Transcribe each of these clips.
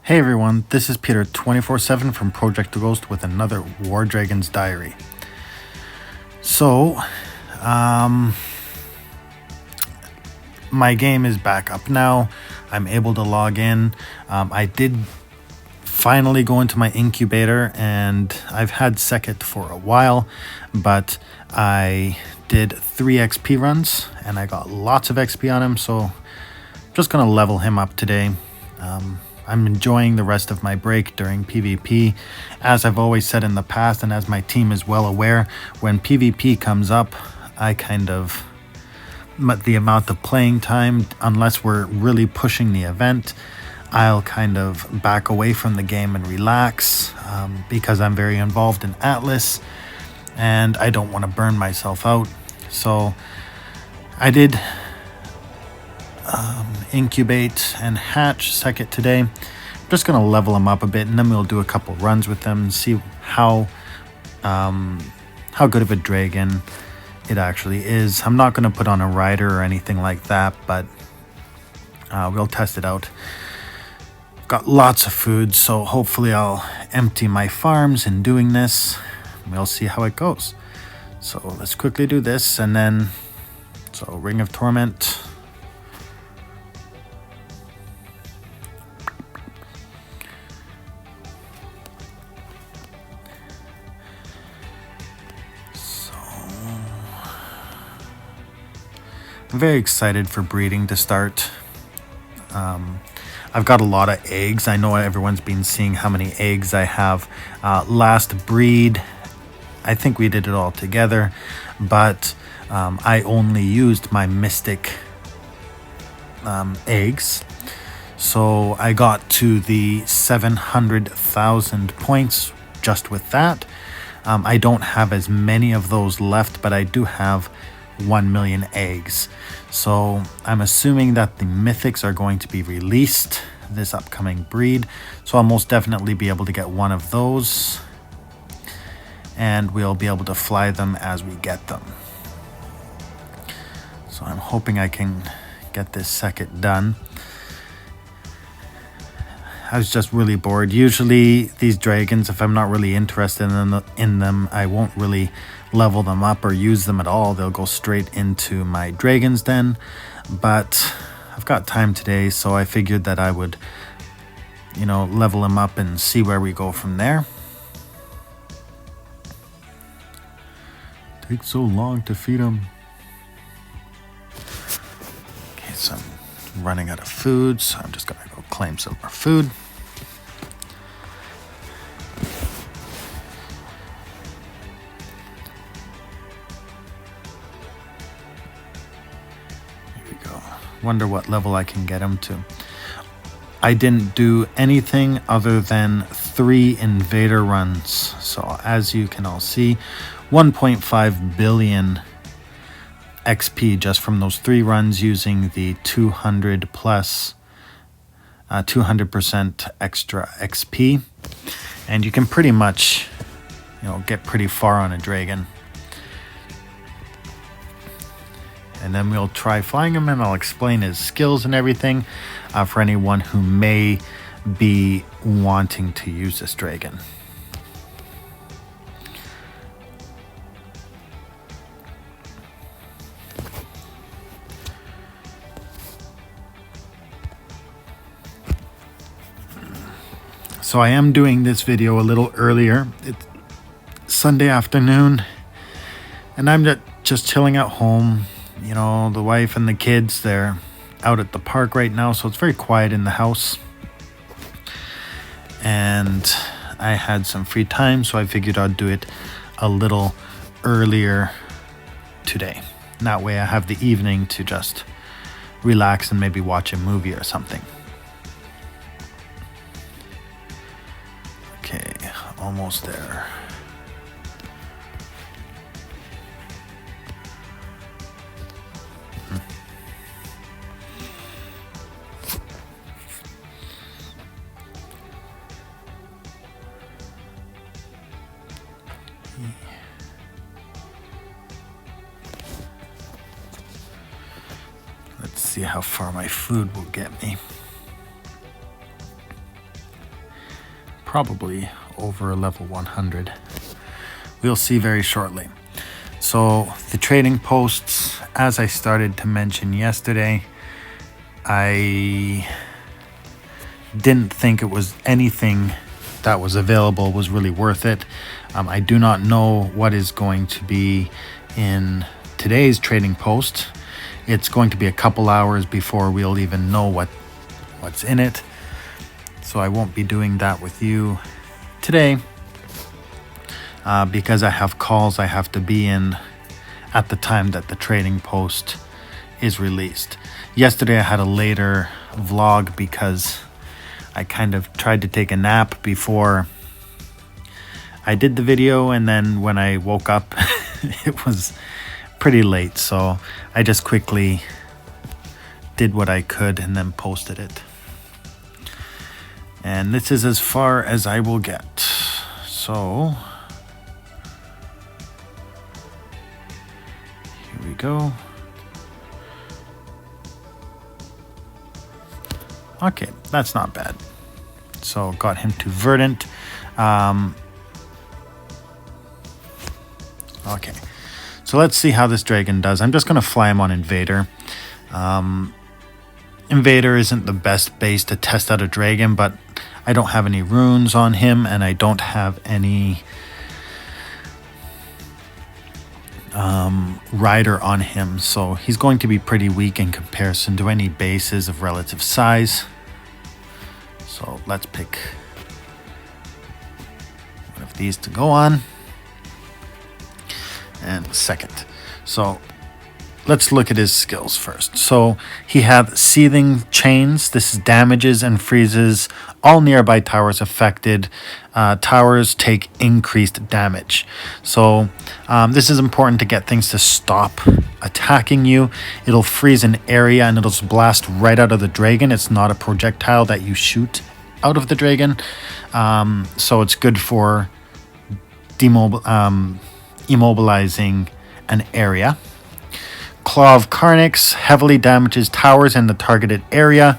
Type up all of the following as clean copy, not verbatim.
Hey everyone, this is Peter 24/7 from Project the Ghost with another WarDragons diary. So, my game is back up now. I'm able to log in. I did finally go into my incubator, and I've had Second for a while, but I did 3 XP runs and I got lots of XP on him, so I'm just gonna level him up today. I'm enjoying the rest of my break during PvP. As I've always said in the past, and as my team is well aware, when PvP comes up, the amount of playing time, unless we're really pushing the event, I'll kind of back away from the game and relax because I'm very involved in Atlas and I don't want to burn myself out. So I did incubate and hatch Second today. I'm just going to level him up a bit, and then we'll do a couple runs with them and see how good of a dragon it actually is. I'm not going to put on a rider or anything like that, but we'll test it out. Got lots of food, so hopefully I'll empty my farms in doing this. We'll see how it goes. So let's quickly do this, and then Ring of Torment. I'm very excited for breeding to start. I've got a lot of eggs. I know everyone's been seeing how many eggs I have. Last breed, I think we did it all together, but I only used my mystic eggs. So I got to the 700,000 points just with that. I don't have as many of those left, but I do have 1 million eggs. So I'm assuming that the mythics are going to be released this upcoming breed. So I'll most definitely be able to get one of those, and we'll be able to fly them as we get them. So I'm hoping I can get this Second done. I was just really bored. Usually these dragons, if I'm not really interested in them, I won't really level them up or use them at all. They'll go straight into my Dragon's Den. But I've got time today, so I figured that I would, level them up and see where we go from there. Takes so long to feed them. Okay, so I'm running out of food, so I'm just gonna go claim some more food. Wonder what level I can get him to. I didn't do anything other than 3 invader runs. So as you can all see, 1.5 billion XP just from those 3 runs using the 200 plus 200% extra XP. And you can pretty much, get pretty far on a dragon. And then we'll try flying him, and I'll explain his skills and everything for anyone who may be wanting to use this dragon. So I am doing this video a little earlier. It's Sunday afternoon, and I'm just chilling at home. The wife and the kids, they're out at the park right now, so it's very quiet in the house. And I had some free time, so I figured I'd do it a little earlier today. And that way I have the evening to just relax and maybe watch a movie or something. Okay, almost there. Let's see how far my food will get me. probably over level 100. We'll see very shortly. So the trading posts, as I started to mention yesterday, I didn't think it was anything that was available was really worth it. I do not know what is going to be in today's trading post. It's going to be a couple hours before we'll even know what's in it. So I won't be doing that with you today because I have calls I have to be in at the time that the trading post is released. Yesterday I had a later vlog because I kind of tried to take a nap before I did the video, and then when I woke up it was pretty late, so I just quickly did what I could and then posted it. And this is as far as I will get. So here we go. Okay, that's not bad. So got him to Verdant. Okay, so let's see how this dragon does. I'm just going to fly him on Invader. Invader isn't the best base to test out a dragon, but I don't have any runes on him, and I don't have any rider on him, so he's going to be pretty weak in comparison to any bases of relative size. So let's pick one of these to go on, and second. So let's look at his skills first. So he had Seething Chains. This is damages and freezes all nearby towers affected. Towers take increased damage. So this is important to get things to stop attacking you. It'll freeze an area and it'll just blast right out of the dragon. It's not a projectile that you shoot out of the dragon. So it's good for immobilizing an area. Claw of Carnix heavily damages towers in the targeted area.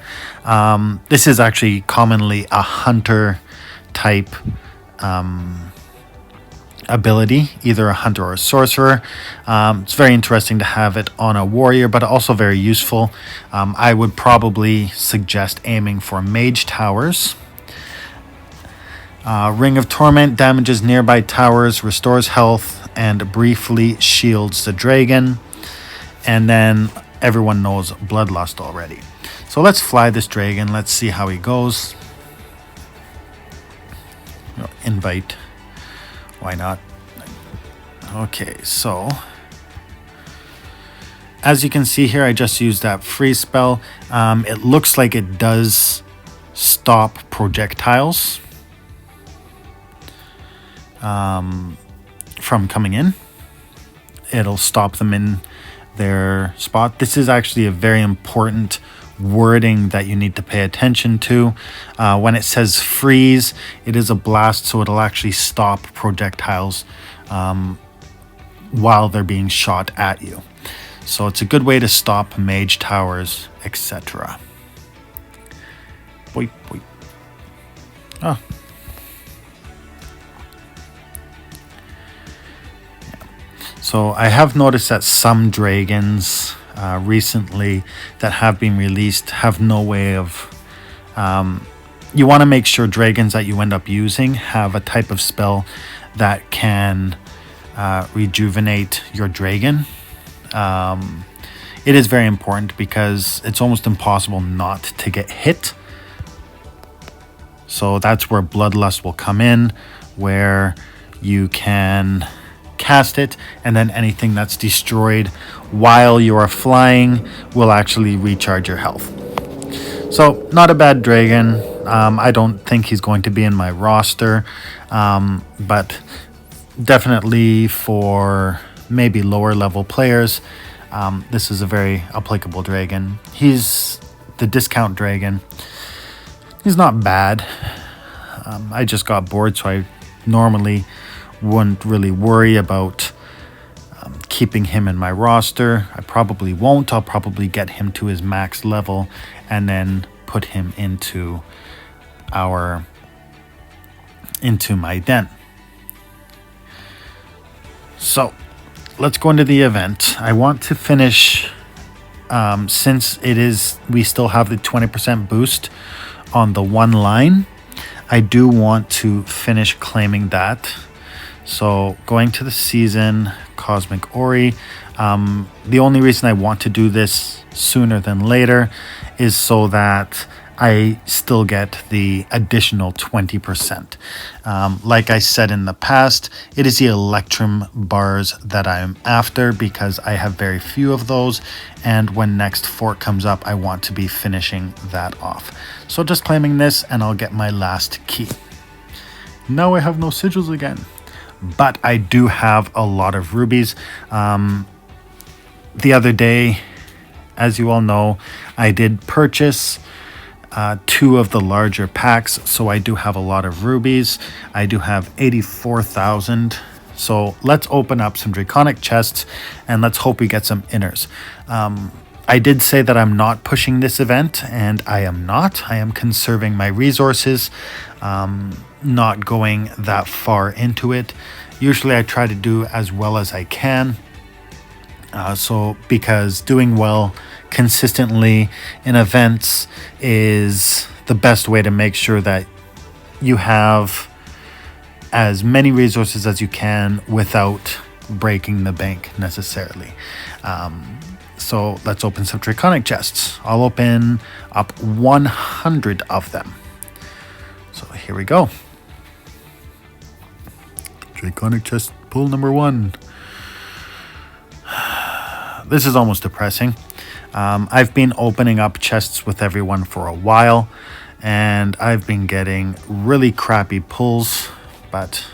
This is actually commonly a hunter type ability, either a hunter or a sorcerer. It's very interesting to have it on a warrior, but also very useful. I would probably suggest aiming for mage towers. Ring of Torment damages nearby towers, restores health, and briefly shields the dragon. And then everyone knows Bloodlust already. So let's fly this dragon. Let's see how he goes. Invite. Why not? Okay, so as you can see here, I just used that freeze spell. It looks like it does stop projectiles from coming in. It'll stop them in their spot. This is actually a very important wording that you need to pay attention to. When it says freeze, it is a blast, so it'll actually stop projectiles while they're being shot at you. So it's a good way to stop mage towers, etc. Boy, boy. Oh. So I have noticed that some dragons recently that have been released have no way of... you want to make sure dragons that you end up using have a type of spell that can rejuvenate your dragon. It is very important because it's almost impossible not to get hit. So that's where Bloodlust will come in, where you can cast it, and then anything that's destroyed while you are flying will actually recharge your health. So not a bad dragon. I don't think he's going to be in my roster, but definitely for maybe lower level players, this is a very applicable dragon. He's the discount dragon. He's not bad. I just got bored, so I normally wouldn't really worry about keeping him in my roster. I probably won't. I'll probably get him to his max level and then put him into our into my den. So let's go into the event. I want to finish, since we still have the 20% boost on the one line, I do want to finish claiming that. So going to the season, Cosmic Ori. The only reason I want to do this sooner than later is so that I still get the additional 20%. Like I said in the past, it is the Electrum bars that I'm after because I have very few of those. And when next fork comes up, I want to be finishing that off. So just claiming this and I'll get my last key. Now I have no sigils again, but I do have a lot of rubies. The other day, as you all know, I did purchase 2 of the larger packs, so I do have a lot of rubies. I do have 84,000. So let's open up some Draconic chests and let's hope we get some inners. I did say that I'm not pushing this event, and I am not. I am conserving my resources, not going that far into it. Usually I try to do as well as I can. Because doing well consistently in events is the best way to make sure that you have as many resources as you can without breaking the bank necessarily. So let's open some Draconic chests. I'll open up 100 of them. So here we go. Draconic chest pull number 1. This is almost depressing. I've been opening up chests with everyone for a while, and I've been getting really crappy pulls, but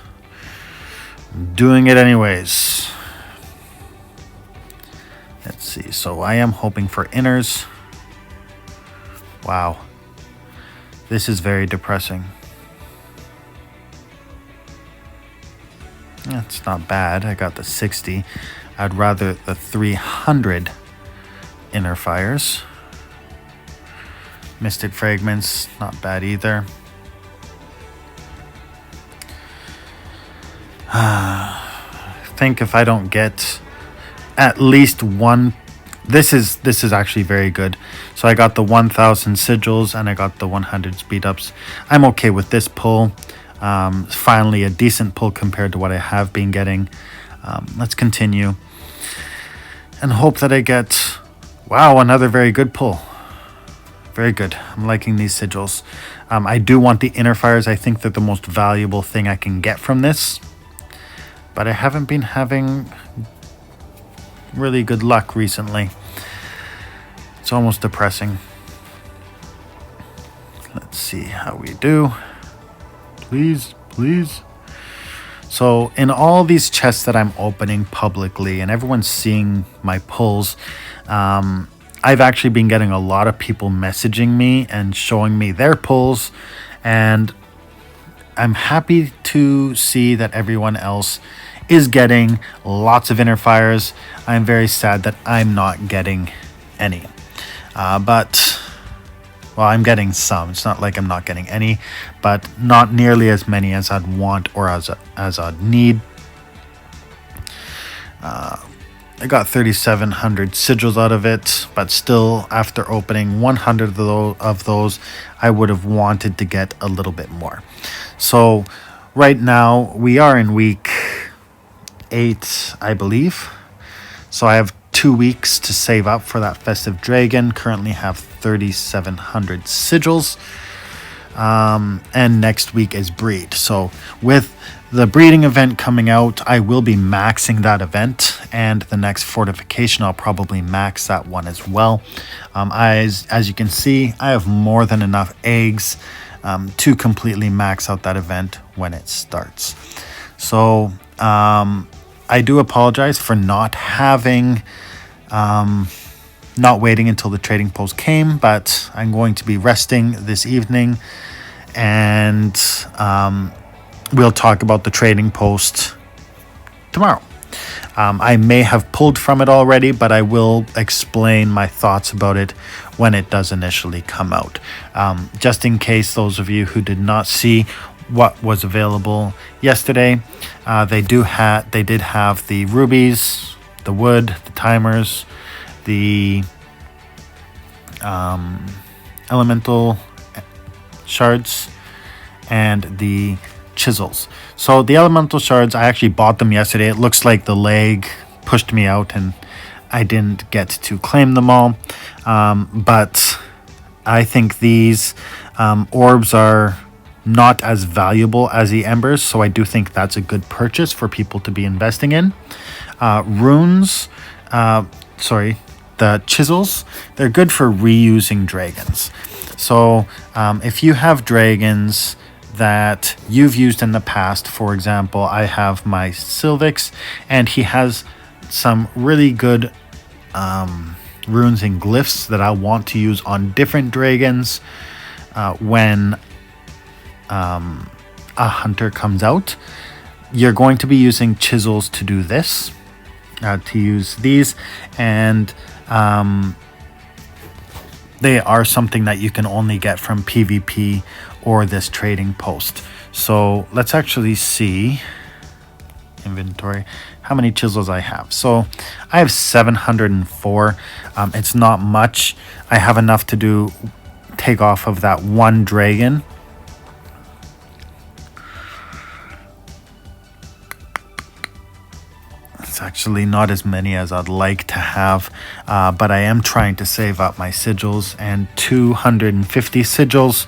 I'm doing it anyways. Let's see. So I am hoping for inners. Wow. This is very depressing. It's not bad. I got the 60. I'd rather the 300 inner fires. Mystic fragments, not bad either. I think if I don't get at least one, this is actually very good. So I got the 1,000 sigils and I got the 100 speed ups. I'm okay with this pull. Finally a decent pull compared to what I have been getting. Let's continue and hope that I get, wow, another very good pull. Very good. I'm liking these sigils. I do want the inner fires. I think they're the most valuable thing I can get from this, but I haven't been having really good luck recently. It's almost depressing. Let's see how we do. Please, please. So in all these chests that I'm opening publicly and everyone's seeing my pulls, I've actually been getting a lot of people messaging me and showing me their pulls, and I'm happy to see that everyone else is getting lots of inner fires. I'm very sad that I'm not getting any. But well, I'm getting some. It's not like I'm not getting any, but not nearly as many as I'd want or as I'd need. I got 3,700 sigils out of it, but still, after opening 100 of those, I would have wanted to get a little bit more. So right now, we are in week 8, I believe. So I have 2 weeks to save up for that festive dragon. Currently have 3,700 sigils. And next week is breed. So with the breeding event coming out, I will be maxing that event, and the next fortification I'll probably max that one as well. As you can see, I have more than enough eggs to completely max out that event when it starts. So I do apologize for not having not waiting until the trading post came, but I'm going to be resting this evening, and we'll talk about the trading post tomorrow. I may have pulled from it already, but I will explain my thoughts about it when it does initially come out. Just in case those of you who did not see what was available yesterday. They did have the rubies, the wood, the timers, the elemental shards, and the chisels. So the elemental shards, I actually bought them yesterday. It looks like the lag pushed me out and I didn't get to claim them all. But I think these orbs are not as valuable as the embers, so I do think that's a good purchase for people to be investing in. Runes, the chisels, they're good for reusing dragons. So if you have dragons that you've used in the past, for example, I have my Sylvix, and he has some really good runes and glyphs that I want to use on different dragons when a hunter comes out. You're going to be using chisels to do this, to use these, and they are something that you can only get from PvP or this trading post. So let's actually see inventory how many chisels I have. So I have 704. It's not much. I have enough to take off of that one dragon. It's actually not as many as I'd like to have, but I am trying to save up my sigils, and 250 sigils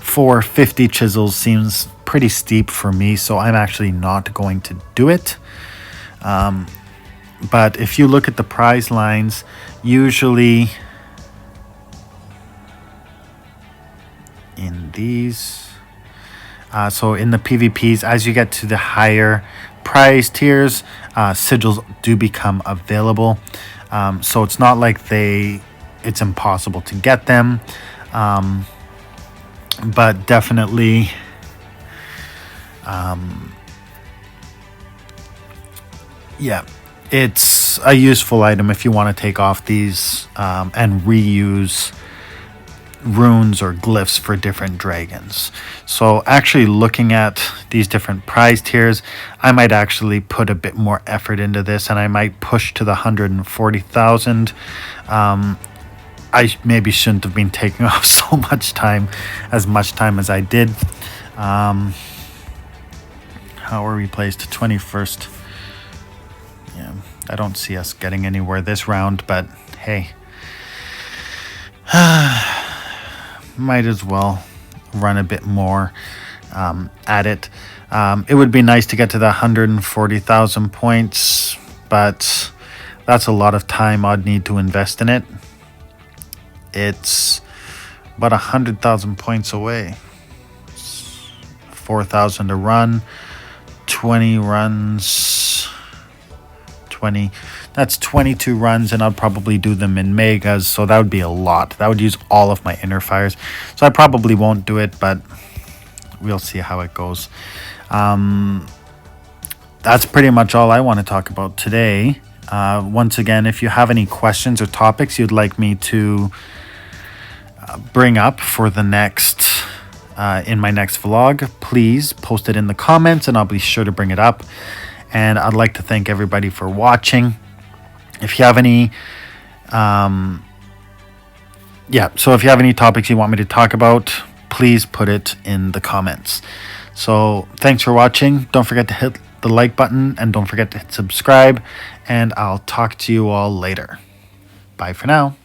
for 50 chisels seems pretty steep for me, so I'm actually not going to do it. But if you look at the prize lines, usually in these, so in the PvPs, as you get to the higher prize tiers, sigils do become available. So it's not like it's impossible to get them, but definitely yeah, it's a useful item if you want to take off these and reuse runes or glyphs for different dragons. So actually looking at these different prize tiers, I might actually put a bit more effort into this, and I might push to the 140,000. I maybe shouldn't have been taking off so much time as I did. How are we placed? 21st. Yeah, I don't see us getting anywhere this round, but hey, might as well run a bit more at it. It would be nice to get to the 140,000 points, but that's a lot of time I'd need to invest in it. It's about 100,000 points away. 4,000 to run, 20 runs, 20. That's 22 runs, and I'll probably do them in megas, so that would be a lot. That would use all of my inner fires, so I probably won't do it, but we'll see how it goes. That's pretty much all I want to talk about today. Once again, if you have any questions or topics you'd like me to bring up for the next in my next vlog, please post it in the comments and I'll be sure to bring it up. And I'd like to thank everybody for watching. If you have any so if you have any topics you want me to talk about, please put it in the comments. So thanks for watching. Don't forget to hit the like button and don't forget to hit subscribe, and I'll talk to you all later. Bye for now.